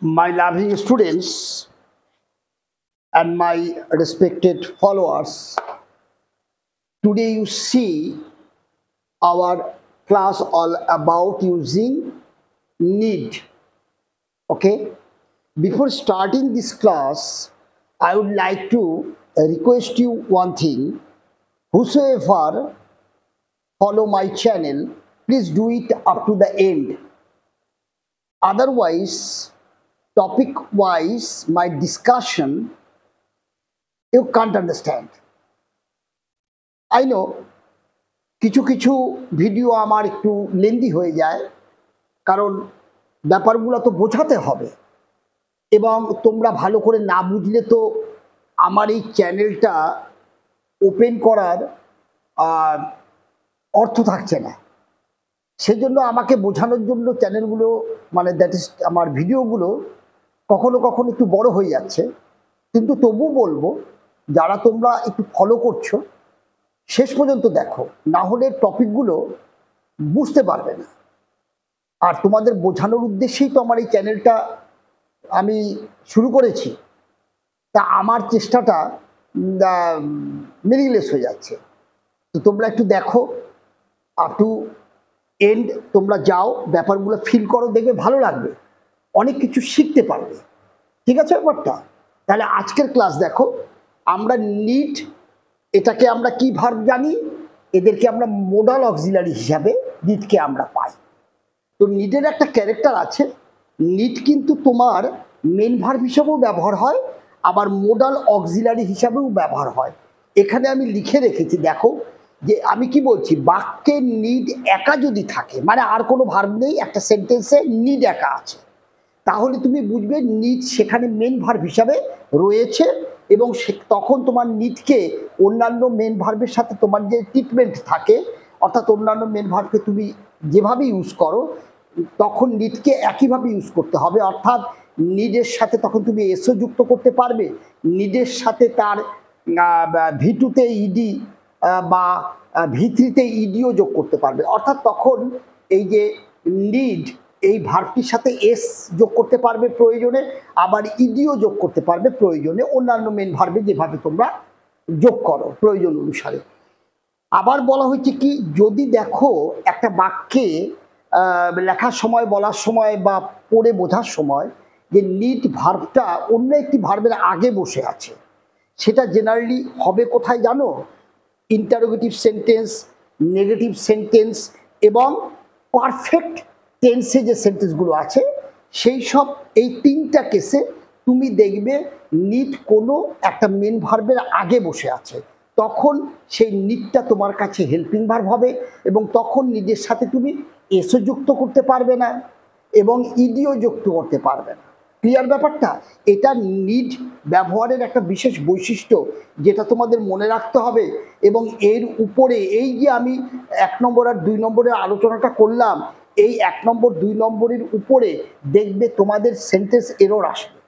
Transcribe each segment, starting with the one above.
My loving students and my respected followers, today you see our class all about using need. Okay, before starting this class, I would like to request you one thing. Whosoever follow my channel, please do it up to the end. Otherwise, topic wise, my discussion, you can't understand. I know কিছু কিছু video আমার একটু lengthy হয়ে যায়, কারণ ব্যাপারগুলো তো বোঝাতে হবে এবং তোমরা ভালো করে না বুঝলে তো আমার এই চ্যানেলটা ওপেন করার অর্থ থাকছে না। সেজন্য আমাকে বোঝানোর জন্য চ্যানেলগুলো মানে দ্যাট ইজ আমার ভিডিওগুলো কখনো কখনো একটু বড় হয়ে যাচ্ছে, কিন্তু তবু বলবো যারা তোমরা একটু ফলো করছো শেষ পর্যন্ত দেখো, না হলে টপিকগুলো বুঝতে পারবে না। আর তোমাদের বোঝানোর উদ্দেশ্যেই তো আমার এই চ্যানেলটা আমি শুরু করেছি, তা আমার চেষ্টাটা মিনিংলেস হয়ে যাচ্ছে। তো তোমরা একটু দেখো, আপ টু এন্ড তোমরা যাও, ব্যাপারগুলো ফিল করো, দেখবে ভালো লাগবে, অনেক কিছু শিখতে পারবে। ঠিক আছে ব্যাপারটা? তাহলে আজকের ক্লাস দেখো, আমরা নিড এটাকে আমরা কি ভার্ব জানি, এদেরকে আমরা মোডাল অক্সিলারি হিসাবে নিডকে আমরা পাই। তো নিডের একটা ক্যারেক্টার আছে, নিড কিন্তু তোমার মেন ভার্ব হিসাবেও ব্যবহার হয়, আবার মোডাল অক্সিলারি হিসাবেও ব্যবহার হয়। এখানে আমি লিখে রেখেছি, দেখো যে আমি কি বলছি, বাক্যে নিড একা যদি থাকে, মানে আর কোনো ভার্ব নেই, একটা সেন্টেন্সে নিড একা আছে, তাহলে তুমি বুঝবে নিড সেখানে মেন ভার্ব হিসাবে রয়েছে এবং তখন তোমার নিডকে অন্যান্য মেন ভার্বের সাথে তোমার যে ট্রিটমেন্ট থাকে, অর্থাৎ অন্যান্য মেন ভার্বকে তুমি যেভাবে ইউজ করো তখন নিডকে একইভাবে ইউজ করতে হবে। অর্থাৎ নিডের সাথে তখন তুমি এসও যুক্ত করতে পারবে, নিডের সাথে তার ভিটুতে ইডি বা ভিত্রিতে ইডিও যোগ করতে পারবে। অর্থাৎ তখন এই যে নিড এই ভার্বটির সাথে এস যোগ করতে পারবে প্রয়োজনে, আবার ইডিও যোগ করতে পারবে প্রয়োজনে, অন্যান্য মেন ভার্বে যেভাবে তোমরা যোগ করো প্রয়োজন অনুসারে। আবার বলা হয়েছে কি, যদি দেখো একটা বাক্যে লেখার সময়, বলার সময় বা পড়ে বোঝার সময় যে নিড ভার্বটা অন্য একটি ভার্বের আগে বসে আছে, সেটা জেনারেলি হবে কোথায় জানো? ইন্টারোগেটিভ সেন্টেন্স, নেগেটিভ সেন্টেন্স এবং পারফেক্ট টেন্সে যে সেন্টেন্সগুলো আছে সেই সব, এই তিনটা কেসে তুমি দেখবে নিড কোনো একটা মেন ভার্বের আগে বসে আছে, তখন সেই নিডটা তোমার কাছে হেল্পিং ভার্ব হবে এবং তখন নিডের সাথে তুমি এসও যুক্ত করতে পারবে না এবং ইডিও যুক্ত করতে পারবে না। ক্লিয়ার ব্যাপারটা? এটা নিড ব্যবহারের একটা বিশেষ বৈশিষ্ট্য যেটা তোমাদের মনে রাখতে হবে। এবং এর উপরে এই যে আমি 1 নম্বর আর 2 নম্বরের আলোচনাটা করলাম, এই 1 নম্বর 2 নম্বরের উপরে দেখবে তোমাদের সেন্টেন্স এরর আসবে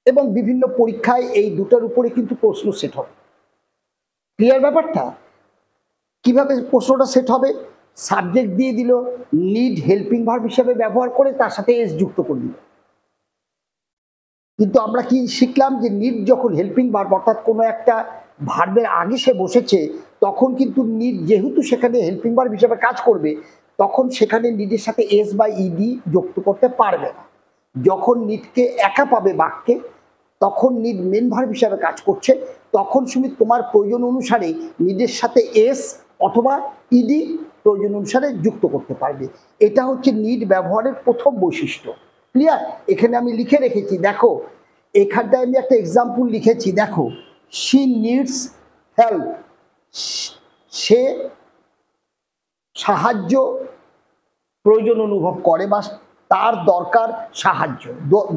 এবং বিভিন্ন পরীক্ষায় এই দুটোর উপরে কিন্তু প্রশ্ন সেট হবে। ক্লিয়ার ব্যাপারটা? কিভাবে প্রশ্নটা সেট হবে? সাবজেক্ট দিয়ে দিল, নিড হেল্পিং ভার্ব হিসেবে ব্যবহার করে তার সাথে এস যুক্ত করে দিল। কিন্তু আমরা কি শিখলাম যে নিড যখন হেল্পিং ভার্ব অর্থাৎ কোনো একটা ভার্বের আগে সে বসেছে, তখন কিন্তু নিড যেহেতু সেখানে হেল্পিং ভার্ব হিসেবে কাজ করবে, তখন সেখানে নিডের সাথে এস বা ইডি যুক্ত করতে পারবে না। যখন নিডকে একা পাবে বাক্যে, তখন নিড মেন ভার্ব হিসাবে কাজ করছে, তখন তুমি তোমার প্রয়োজন অনুসারে নিডের সাথে এস অথবা ইডি প্রয়োজন অনুসারে যুক্ত করতে পারবে। এটা হচ্ছে নিড ব্যবহারের প্রথম বৈশিষ্ট্য। ক্লিয়ার? এখানে আমি লিখে রেখেছি, দেখো এখানটায় আমি একটা এক্সাম্পল লিখেছি, দেখো শি নিডস হেল্প, সে সাহায্য প্রয়োজন অনুভব করে বা তার দরকার সাহায্য,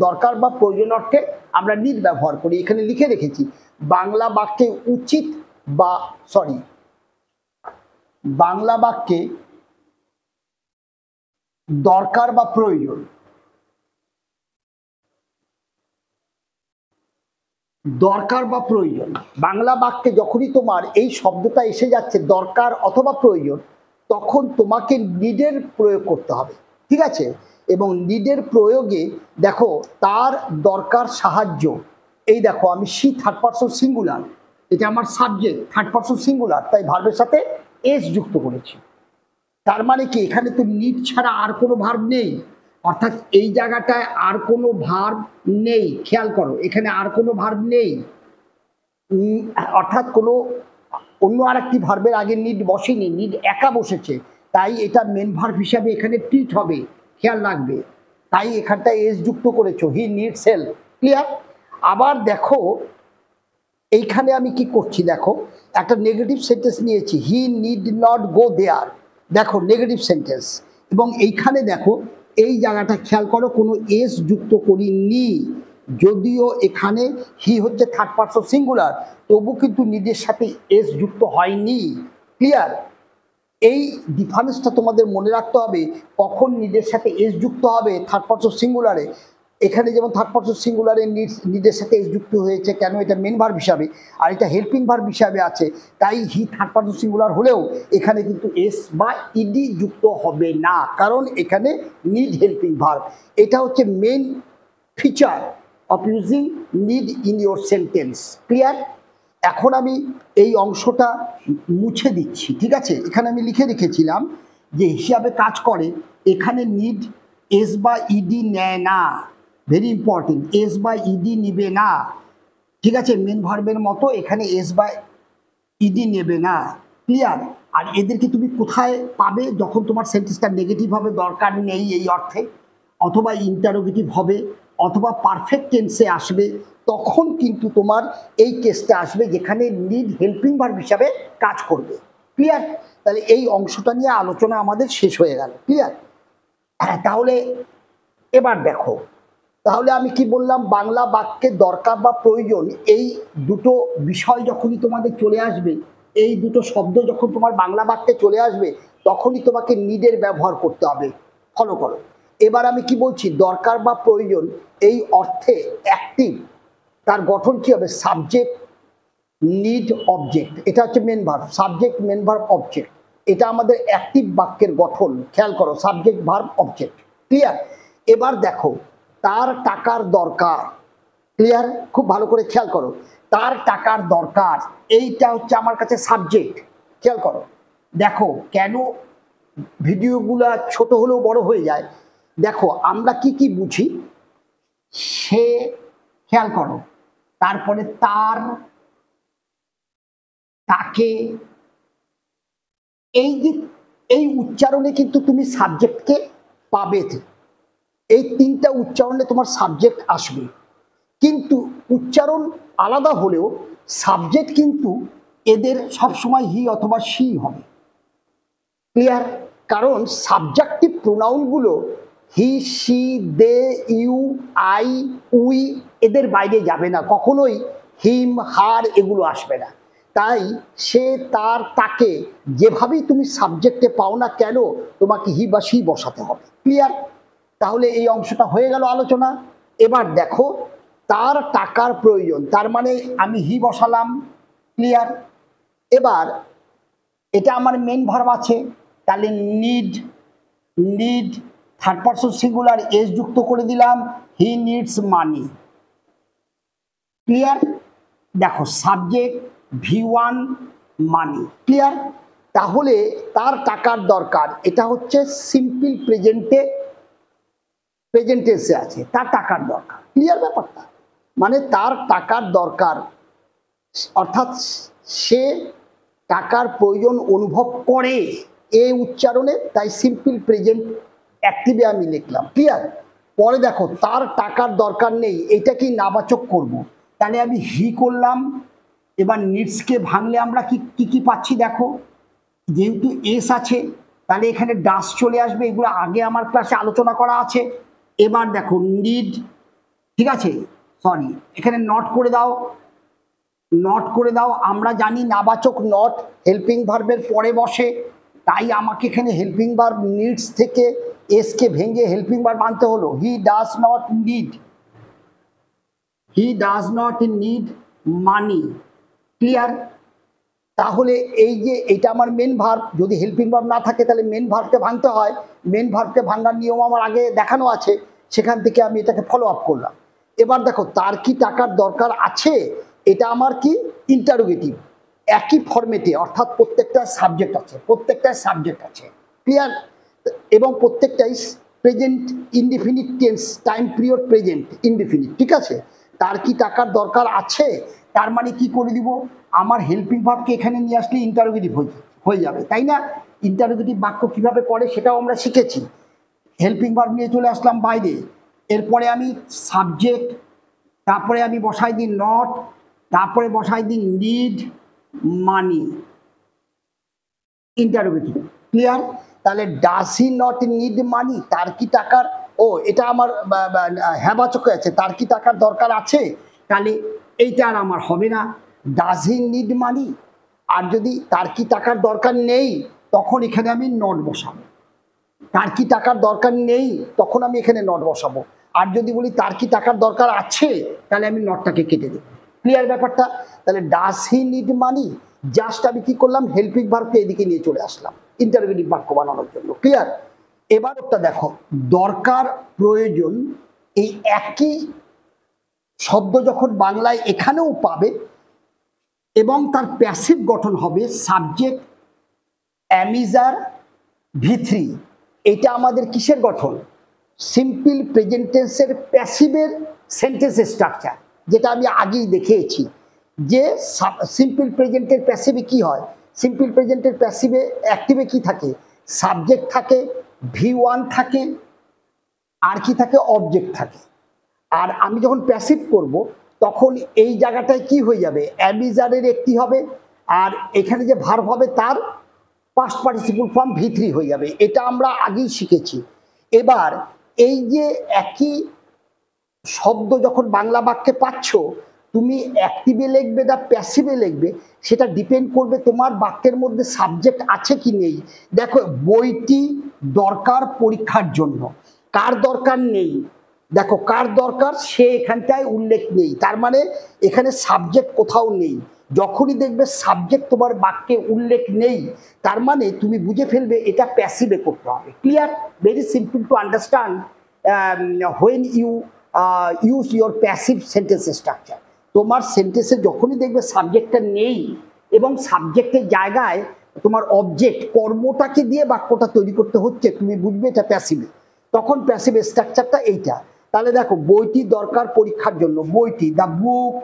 দরকার বা প্রয়োজন অর্থে আমরা নিড ব্যবহার করি। এখানে লিখে রেখেছি বাংলা বাক্যে উচিত বা বাংলা বাক্যে দরকার বা প্রয়োজন, দরকার বা প্রয়োজন, বাংলা বাক্যে যখনই তোমার এই শব্দটা এসে যাচ্ছে দরকার অথবা প্রয়োজন, তখন তোমাকে নিডের প্রয়োগ করতে হবে। ঠিক আছে? এবং নিডের প্রয়োগে দেখো তার দরকার সাহায্য। এই দেখো আমি সি থার্ড পারসন সিঙ্গুলার, এটা আমার সাবজেক্ট থার্ড পারসন সিঙ্গুলার, তাই ভার্বের সাথে এস যুক্ত করেছি। তার মানে কি এখানে তো নিড ছাড়া আর কোনো ভার্ব নেই, অর্থাৎ এই জায়গাটায় আর কোনো ভার্ব নেই। খেয়াল করো এখানে আর কোনো ভার্ব নেই, অর্থাৎ কোনো অন্য আর একটি ভার্বের আগে নিড বসেনি, নিড একা বসেছে, তাই এটা মেন ভার্ব হিসাবে এখানে ট্রিট হবে, খেয়াল রাখবে। তাই এখানটায় এস যুক্ত করেছো, হি নিডস হেল্প। ক্লিয়ার? আবার দেখো এইখানে আমি কি করছি, দেখো একটা নেগেটিভ সেন্টেন্স নিয়েছি, হি নিড নট গো দেয়ার। দেখো নেগেটিভ সেন্টেন্স, এবং এইখানে দেখো এই জায়গাটা খেয়াল করো কোনো এস যুক্ত করিনি, যদিও এখানে হি হচ্ছে থার্ড পারসন সিঙ্গুলার, তবু কিন্তু নিডের সাথে এস যুক্ত হয়নি। ক্লিয়ার? এই ডিফারেন্সটা তোমাদের মনে রাখতে হবে, কখন নিডের সাথে এস যুক্ত হবে থার্ড পারসন সিঙ্গুলারে। এখানে যেমন থার্ড পারসন সিঙ্গুলারে নিডের সাথে এস যুক্ত হয়েছে, কেন? এটা মেন ভার্ব হিসাবে, আর এটা হেল্পিং ভার্ব হিসাবে আছে, তাই হি থার্ড পারসন সিঙ্গুলার হলেও এখানে কিন্তু এস বা ইডি যুক্ত হবে না, কারণ এখানে নিড হেল্পিং ভার্ব। এটা হচ্ছে main feature of using need in your sentence. Clear? এখন আমি এই অংশটা মুছে দিচ্ছি, ঠিক আছে? এখানে আমি লিখে রেখেছিলাম যে হিসাবে কাজ করে, এখানে নিড এস বা ইডি নেয় না, ভেরি ইম্পর্টেন্ট, এস বা ইডি নিবে না, ঠিক আছে? মেন ভার্বের মতো এখানে এস বা ইডি নেবে না। ক্লিয়ার? আর এদেরকে তুমি কোথায় পাবে? যখন তোমার সেন্টেন্সটা নেগেটিভ হবে, দরকার নেই এই অর্থে, অথবা ইন্টারোগেটিভ হবে, অথবা পারফেক্ট টেন্সে আসবে, তখন কিন্তু তোমার এই কেসটা আসবে যেখানে নিড হেল্পিং ভার্ব হিসাবে কাজ করবে। ক্লিয়ার? তাহলে এই অংশটা নিয়ে আলোচনা আমাদের শেষ হয়ে গেল। ক্লিয়ার? তাহলে এবার দেখো, তাহলে আমি কি বললাম, বাংলা বাক্যের দরকার বা প্রয়োজন, এই দুটো বিষয় যখনই তোমাদের চলে আসবে, এই দুটো শব্দ যখন তোমার বাংলা বাক্যে চলে আসবে, তখনই তোমাকে নিডের ব্যবহার করতে হবে। ফলো করো। এবার আমি কি বলছি, দরকার বা প্রয়োজন এই অর্থে অ্যাক্টিভ, তার গঠন কি হবে? Subject, need, object. এটা হচ্ছে main verb, subject main verb object, এটা আমাদের অ্যাক্টিভ বাক্যের গঠন। খেয়াল করো, সাবজেক্ট ভার্ব অবজেক্ট। ক্লিয়ার? এবার দেখো তার টাকার দরকার। ক্লিয়ার? খুব ভালো করে খেয়াল করো, তার টাকার দরকার, এইটা হচ্ছে আমার কাছে সাবজেক্ট। খেয়াল করো, দেখো কেন ভিডিওগুলা ছোট হলেও বড় হয়ে যায়। দেখো আমরা কি কি বুঝি, সে, খেয়াল করো, তারপরে তার, তাকে, এই যে এই উচ্চারণে কিন্তু তুমি সাবজেক্টকে পাবে, এই তিনটা উচ্চারণে তোমার সাবজেক্ট আসবে, কিন্তু উচ্চারণ আলাদা হলেও সাবজেক্ট কিন্তু এদের সবসময় হি অথবা সি হবে। ক্লিয়ার? কারণ সাবজেক্টিভ প্রোনাউনগুলো he, she, they, you, I, we এদের বাইরে যাবে না, কখনোই হিম, হার এগুলো আসবে না। তাই সে, তার, তাকে যেভাবেই তুমি সাবজেক্টে পাও না কেন, তোমাকে হি বা সি বসাতে হবে। ক্লিয়ার? তাহলে এই অংশটা হয়ে গেল আলোচনা। এবার দেখো তার টাকার প্রয়োজন, তার মানে আমি হি বসালাম। ক্লিয়ার? এবার এটা আমার মেন ভার্ব আছে, তাহলে need, need third person singular S যুক্ত করে দিলাম, হি নিডস মানি। ক্লিয়ার? দেখো সাবজেক্ট V1 মানি। ক্লিয়ার? তাহলে তার টাকার দরকার, এটা হচ্ছে সিম্পল প্রেজেন্টে, প্রেজেন্ট টেন্সে আছে, তার টাকার দরকার। ক্লিয়ার ব্যাপারটা? মানে তার টাকার দরকার, অর্থাৎ সে টাকার প্রয়োজন অনুভব করে, এই উচ্চারণে, তাই সিম্পল প্রেজেন্ট অ্যাক্টিভে আমি লিখলাম। ক্লিয়ার? পরে দেখো তার টাকার দরকার নেই, এটা কি নাবাচক করব, তাহলে আমি হি করলাম। এবার নিডসকে ভাঙলে আমরা কি কি পাচ্ছি, দেখো যেহেতু এস আছে তাহলে এখানে ডাস চলে আসবে, এগুলো আগে আমার ক্লাসে আলোচনা করা আছে। এবার দেখো নিড, ঠিক আছে, সরি এখানে নট করে দাও, নট করে দাও। আমরা জানি নাবাচক নট হেল্পিং ভার্বের পরে বসে, তাই আমাকে এখানে হেল্পিং ভার্ব নিডস থেকে এসকে ভেঙে হেল্পিং ভার্ব আনতে হলো। He does not need, he does not need money. Clear? তাহলে এই যে এটা আমার মেন ভার্ব, যদি হেল্পিং ভার্ব না থাকে তাহলে মেন ভার্বকে ভাঙতে হয়। মেন ভার্বকে ভাঙার নিয়ম আমার আগে দেখানো আছে, সেখান থেকে আমি এটাকে ফলো আপ করলাম। এবার দেখো তার কি টাকার দরকার আছে, এটা আমার কি ইন্টারোগেটিভ, একই ফরম্যাটে, অর্থাৎ প্রত্যেকটা সাবজেক্ট আছে, ক্লিয়ার? এবং প্রত্যেকটাই present indefinite tense, time period present indefinite, ঠিক আছে? তার কি টাকার দরকার আছে, তার মানে কি করে দিব, আমার হেল্পিং ভার্বকে এখানে নিয়ে আসলে ইন্টারোগেটিভ হয়ে যাবে, তাই না? ইন্টারোগেটিভ বাক্য কিভাবে করে সেটাও আমরা শিখেছি। হেল্পিং ভার্ব নিয়ে চলে আসলাম বাইরে, এরপরে আমি সাবজেক্ট, তারপরে আমি বসাই দিই নট, তারপরে বসাই দিই নিড মানি, ইন্টারোগেটিভ, ক্লিয়ার? তাহলে does he not need money, তার কি টাকার, ও এটা আমার হ্যাবাচকে আছে, তার কি টাকার দরকার আছে, তাহলে এইটা আর আমার হবে না, ডাজ হি নিড মানি। আর যদি তার কি টাকার দরকার নেই, তখন এখানে আমি নট বসাবো। তার কি টাকার দরকার নেই, তখন আমি এখানে নট বসাবো। আর যদি বলি তার কি টাকার দরকার আছে, তাহলে আমি নটটাকে কেটে দেবো। ক্লিয়ার ব্যাপারটা? তাহলে does he need money, just আমি কি করলাম, হেল্পিং ভার্বকে এদিকে নিয়ে চলে আসলাম ইন্টারোগেটিভ বাক্য বানানোর জন্য। ক্লিয়ার? এবার ওটা দেখো, দরকার প্রয়োজন এই একই শব্দ যখন বাংলায় এখানেও পাবে এবং তার প্যাসিভ গঠন হবে সাবজেক্ট অ্যামিজার ভি3, এটা আমাদের কিসের গঠন, সিম্পল প্রেজেন্ট টেন্সের প্যাসিভের সেন্টেন্স স্ট্রাকচার, যেটা আমি আগেই দেখিয়েছি যে সিম্পল প্রেজেন্টের প্যাসিভে কি হয়, সিম্পল প্রেজেন্টের প্যাসিভে অ্যাক্টিভে কি থাকে, সাবজেক্ট থাকে, ভি1 থাকে, আর কি থাকে, অবজেক্ট থাকে। আর আমি যখন প্যাসিভ করব তখন এই জায়গাটায় কি হয়ে যাবে, অ্যামিজারের একটি হবে, আর এখানে যে ভার্ব হবে তার পাস্ট পার্টিসিপল ফর্ম ভি3 হয়ে যাবে, এটা আমরা আগেই শিখেছি। এবার এই যে একই শব্দ যখন বাংলা বাক্যে পাচ্ছ, তুমি অ্যাক্টিভে লিখবে না প্যাসিভে লিখবে, সেটা ডিপেন্ড করবে তোমার বাক্যের মধ্যে সাবজেক্ট আছে কি নেই। দেখো, বইটি দরকার পরীক্ষার জন্য, কার দরকার নেই, দেখো কার দরকার সে এখানটায় উল্লেখ নেই, তার মানে এখানে সাবজেক্ট কোথাও নেই। যখনই দেখবে সাবজেক্ট তোমার বাক্যে উল্লেখ নেই, তার মানে তুমি বুঝে ফেলবে এটা প্যাসিভে করতে হবে। Clear? Very simple to understand when you use your passive sentence structure. তোমার সেন্টেন্সে যখনই দেখবে সাবজেক্টটা নেই এবং সাবজেক্টের জায়গায় তোমার অবজেক্ট কর্মটাকে দিয়ে বাক্যটা তৈরি করতে হচ্ছে, তুমি বুঝবে এটা প্যাসিভে, তখন প্যাসিভ স্ট্রাকচারটা এইটা। তাহলে দেখো, বইটি দরকার পরীক্ষার জন্য, বইটি দ্য বুক,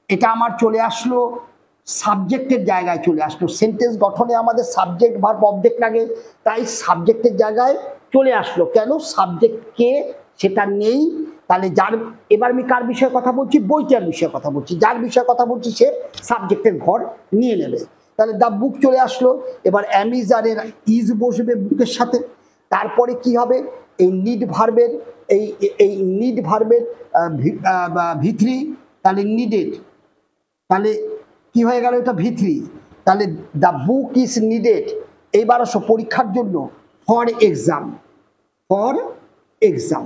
এটা আমার চলে আসলো সাবজেক্টের জায়গায় চলে আসলো। সেন্টেন্স গঠনে আমাদের সাবজেক্ট ভার্ব অবজেক্ট লাগে, তাই সাবজেক্টের জায়গায় চলে আসলো। কেন? সাবজেক্ট কে সেটা নেই, তাহলে যার, এবার আমি কার বিষয়ে কথা বলছি, বইটার বিষয়ে কথা বলছি, যার বিষয়ে কথা বলছি সে সাবজেক্টের ঘর নিয়ে নেবে। তাহলে দ্য বুক চলে আসলো, এবার অ্যামিজারের ইজ বসবে বুকের সাথে, তারপরে কি হবে, এই নিড ভার্বের এই নিড ভার্বের ভি3, তাহলে নিডেড, তাহলে কি হয়ে গেল, এটা ভি3, তাহলে দ্য বুক ইজ নিডেড। এইবার আসো পরীক্ষার জন্য, ফর এক্সাম, ফর এক্সাম।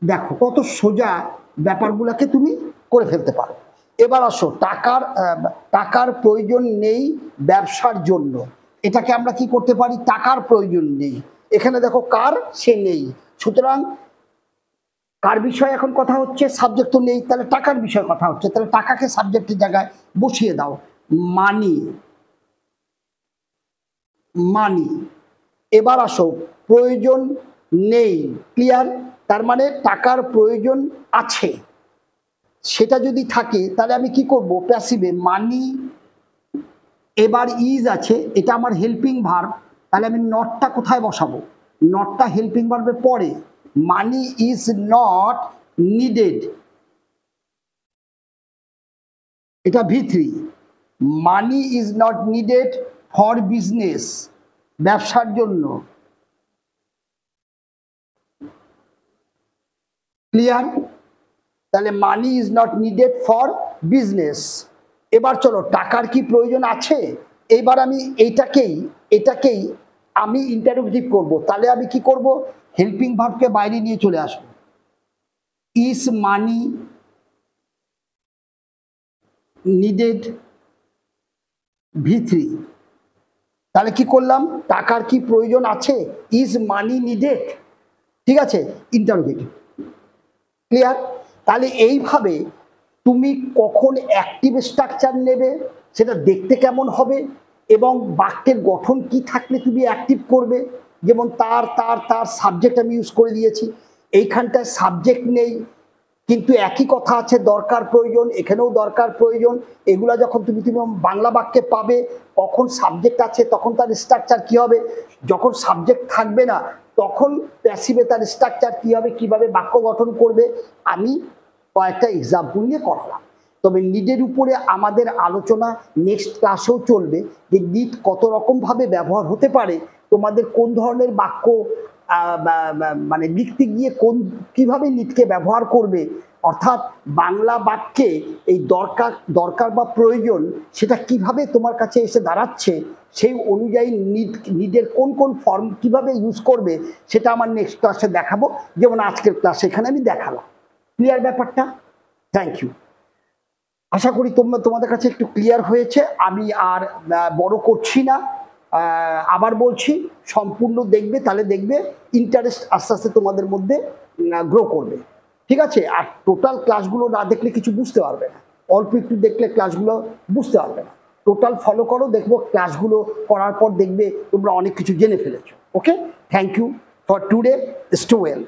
দেখো কত সোজা ব্যাপারগুলোকে তুমি করে ফেলতে পারো। এবার আসো টাকার প্রয়োজন নেই ব্যবসার জন্য, এটাকে আমরা কি করতে পারি, টাকার প্রয়োজন নেই। এখানে দেখো কার, সে নেই, সুতরাং কার বিষয়ে এখন কথা হচ্ছে, সাবজেক্ট তো নেই, তাহলে টাকার বিষয়ে কথা হচ্ছে, তাহলে টাকাকে সাবজেক্টের জায়গায় বসিয়ে দাও, মানি, মানি। এবার আসো প্রয়োজন নেই, ক্লিয়ার? তার মানে টাকার প্রয়োজন আছে, সেটা যদি থাকে তাহলে আমি কি করব, প্যাসিভে মানি। এবার ইজ আছে, এটা আমার হেল্পিং ভার্ব, তাহলে আমি নটটা কোথায় বসাবো, নটটা হেল্পিং ভার্বের পরে, মানি ইজ নট নিডেড, এটা ভি3, money is not needed for business, ব্যবসার জন্য, ক্লিয়ার? তাহলে money is not needed for business. এবার চলো, টাকার কি প্রয়োজন আছে, এইবার আমি এটাকেই আমি ইন্টারোগেটিভ করব, তাহলে আমি কি করব, হেল্পিং ভার্বকে বাইরে নিয়ে চলে আসবো, ইজ মানি নিডেড V3। তাহলে কি করলাম, টাকার কি প্রয়োজন আছে, ইজ মানি নিডেড, ঠিক আছে, ইন্টারোগেটিভ, ক্লিয়ার। তাহলে এইভাবে তুমি কখন অ্যাক্টিভ স্ট্রাকচার নেবে, সেটা দেখতে কেমন হবে, এবং বাক্যের গঠন কি থাকলে তুমি অ্যাক্টিভ করবে। যেমন তার তার তার সাবজেক্ট আমি ইউজ করে দিয়েছি, এইখানটায় সাবজেক্ট নেই কিন্তু একই কথা আছে, দরকার প্রয়োজন, এখানেও দরকার প্রয়োজন। এগুলা যখন তুমি তুমি বাংলা বাক্যে পাবে, কখন সাবজেক্ট আছে তখন তার স্ট্রাকচার কি হবে, যখন সাবজেক্ট থাকবে না তখন প্যাসিভে তার স্ট্রাকচার কি হবে, কিভাবে বাক্য গঠন করবে, আমি কয়েকটা এক্সাম্পল নিয়ে করালাম। তবে নিডের উপরে আমাদের আলোচনা নেক্সট ক্লাসেও চলবে, যে নিড কত রকমভাবে ব্যবহার হতে পারে, তোমাদের কোন ধরনের বাক্য মানে লিখতে গিয়ে কিভাবে নিডকে ব্যবহার করবে, অর্থাৎ বাংলা বাক্যে এই দরকার বা প্রয়োজন সেটা কিভাবে তোমার কাছে এসে দাঁড়াচ্ছে, সেই অনুযায়ী নিডের কোন কোন ফর্ম কিভাবে ইউজ করবে, সেটা আমার নেক্সট ক্লাসে দেখাবো। যেমন আজকের ক্লাস এখানে আমি দেখালাম। ক্লিয়ার ব্যাপারটা? Thank you. আশা করি তোমাদের কাছে একটু ক্লিয়ার হয়েছে। আমি আর বড় করছি না, আবার বলছি সম্পূর্ণ দেখবে, তাহলে দেখবে ইন্টারেস্ট আস্তে আস্তে তোমাদের মধ্যে গ্রো করবে, ঠিক আছে। আর টোটাল ক্লাসগুলো না দেখলে কিছু বুঝতে পারবে না, অল্প একটু দেখলে ক্লাসগুলো বুঝতে পারবে না। টোটাল ফলো করো, দেখবো ক্লাসগুলো করার পর দেখবে তোমরা অনেক কিছু জেনে ফেলেছো। Okay, thank you for today, stay well.